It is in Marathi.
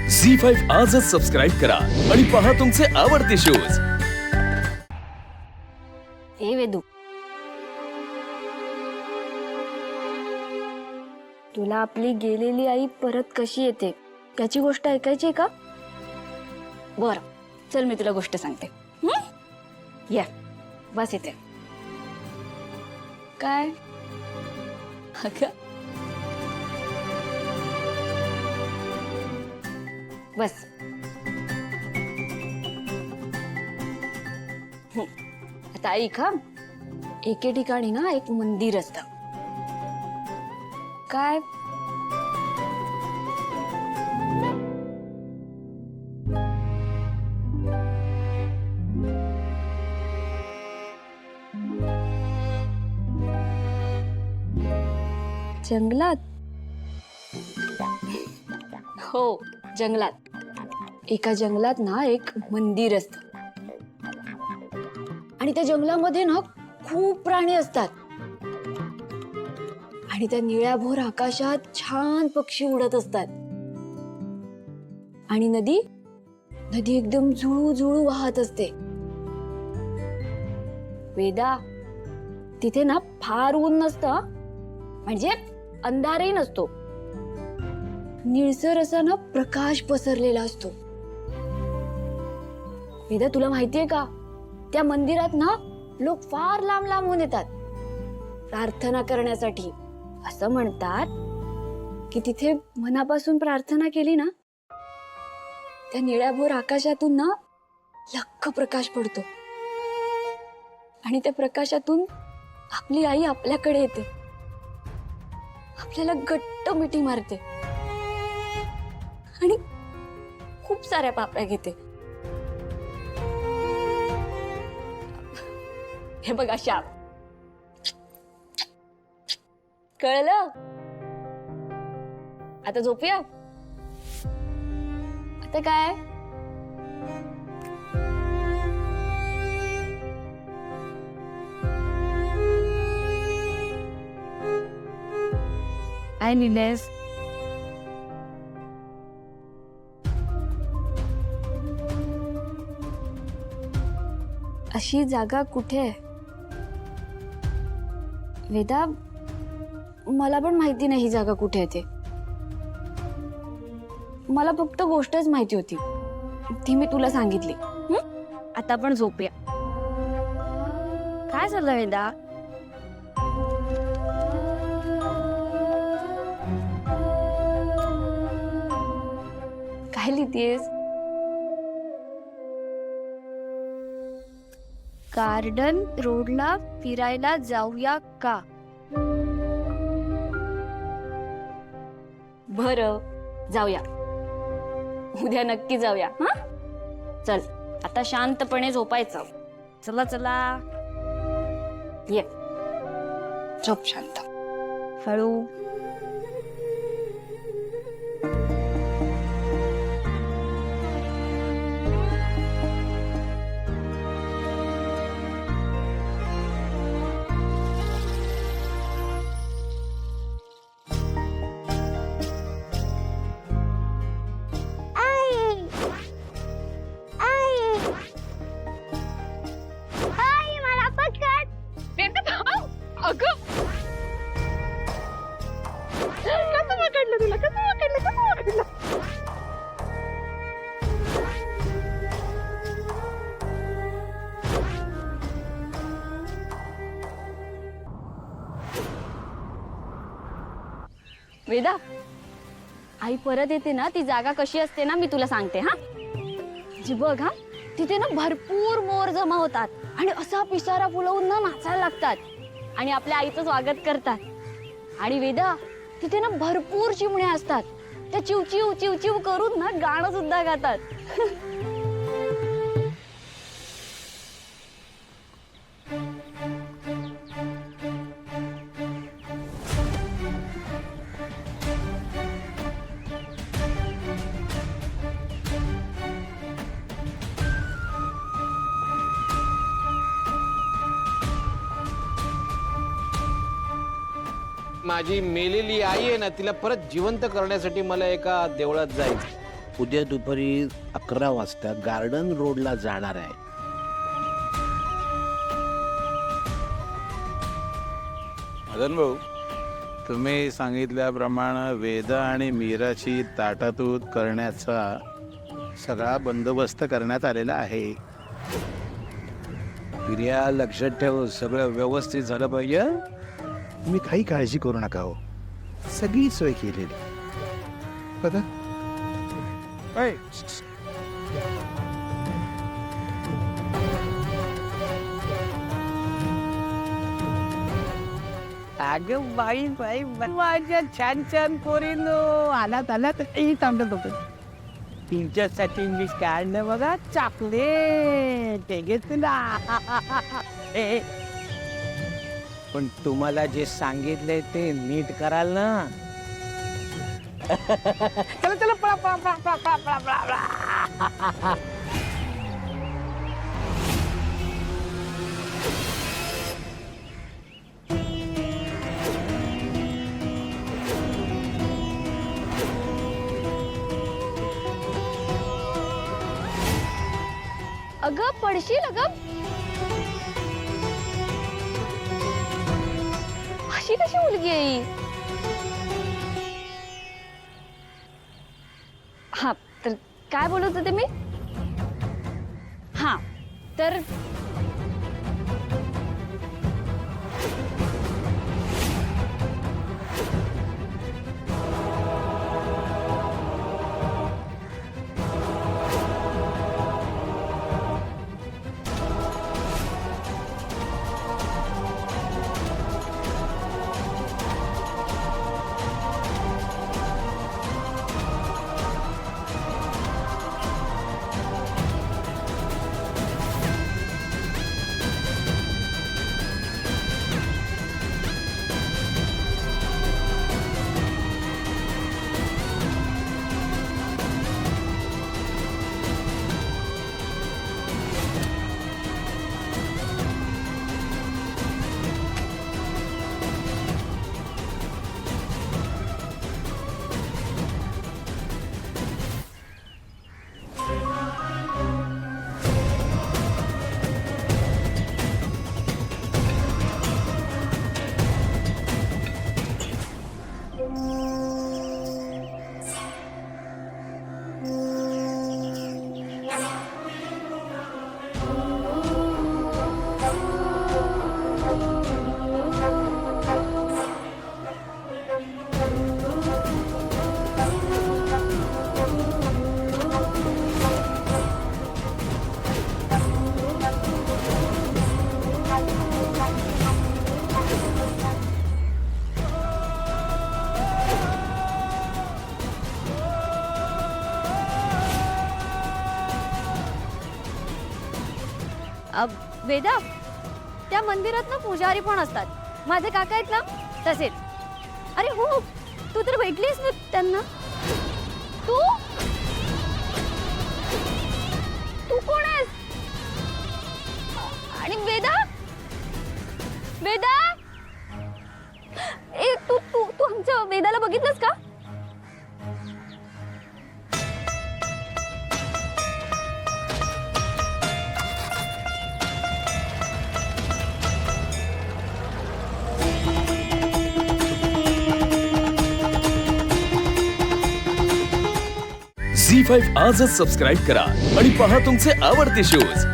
झी5 आजच सबस्क्राईब करा आणि पहा तुमचे आवडते शोज। ए वेदू, तुला आपली गेलेली आई परत कशी येते त्याची गोष्ट ऐकायची का? बर, चल मी तुला गोष्ट सांगते। या बस इथे। काय अगं, बस। आता ऐक हा, एके ठिकाणी ना एक मंदिर असतं। काय? जंगलात? हो, जंगलात। एका जंगलात ना एक मंदिर असतं आणि त्या जंगलामध्ये ना खूप प्राणी असतात आणि त्या निळ्याभोर आकाशात छान पक्षी उडत असतात आणि नदी एकदम झुळू झुळू वाहत असते। वेदा, तिथे ना फार ऊन नसतं, म्हणजे अंधारही नसतो। निळसर असा ना प्रकाश पसरलेला असतो। वेदा, तुला माहितीये का, त्या मंदिरात ना लोक फार लांब लांबून येतात प्रार्थना करण्यासाठी। असं म्हणतात की तिथे मनापासून प्रार्थना केली ना, त्या निळ्याभोर आकाशातून ना लख्ख प्रकाश पडतो आणि त्या प्रकाशातून आपली आई आपल्याकडे येते, आपल्याला घट्ट मिठी मारते आणि खूप साऱ्या पाप्या घेते। हे बघ अशा, कळलं? आता झोपूया? आता काय? काय लिहिलंयस? अशी जागा कुठे आहे? वेदा, मला पण माहिती नाही ही जागा कुठे आहे ते। मला फक्त गोष्टच माहिती होती, ती मी तुला सांगितली। आता आपण झोपूया। काय झालं वेदा? काय लिहितेस? गार्डन रोडला फिरायला जाऊया का? बरं, जाऊया। उद्या नक्की जाऊया। हा, चल आता शांतपणे झोपायचं। चला चला, ये झोप शांत, हळू। वेदा, आई परत येते ना, ती जागा कशी असते ना, मी तुला सांगते। हा, जी बघ, हा तिथे ना भरपूर मोर जमा होतात आणि असा पिसारा फुलवून ना नाचायला लागतात आणि आपल्या आईचं स्वागत करतात। आणि वेदा, तिथे ना भरपूर चिमण्या असतात, त्या चिवचिव चिवचिव करून ना गाणं सुद्धा गातात। माझी मेलेली आई आहे ना, तिला परत जिवंत करण्यासाठी मला एका देवळात जायचं। उद्या दुपारी 11 वाजता गार्डन रोडला जाणार आहे. मदन भाऊ, तुम्ही सांगितल्याप्रमाणे वेदा आणि मीराची ताटातूट करण्याचा सगळा बंदोबस्त करण्यात आलेला आहे. प्रिया, लक्षात ठेव, सगळं व्यवस्थित झालं पाहिजे. तुम्ही काही काळजी करू नका हो, सगळी सोय केलेली बघा. अगं बाई बाई बाई, माझ्या छान छान पोरीनो आलात आलात थांबत होतो. तुमच्यासाठी मी काढलं बघा चॉकलेट, हे घेत ना. ए, पण तुम्हाला जे सांगितलंय ते नीट कराल ना. चला चला पळा पळा पळा पळा पळा पळा पळा पळा. अगं पडशील अगं. अशी कशी मुलगी आहे ही? हा तर काय बोलत होते मी? हा तर वेदा, त्या मंदिरात ना पुजारी पण असतात. माझे काका आहेत ना तसेच. अरे हो, तू तर भेटलीस ना त्यांना. तू तू कोण आहेस? आणि वेदा वेदा ए तू तू तू आमच्या वेदाला बघितलंस का? झी 5 आजच सबस्क्राईब करा आणि पहा तुमचे आवडते शोज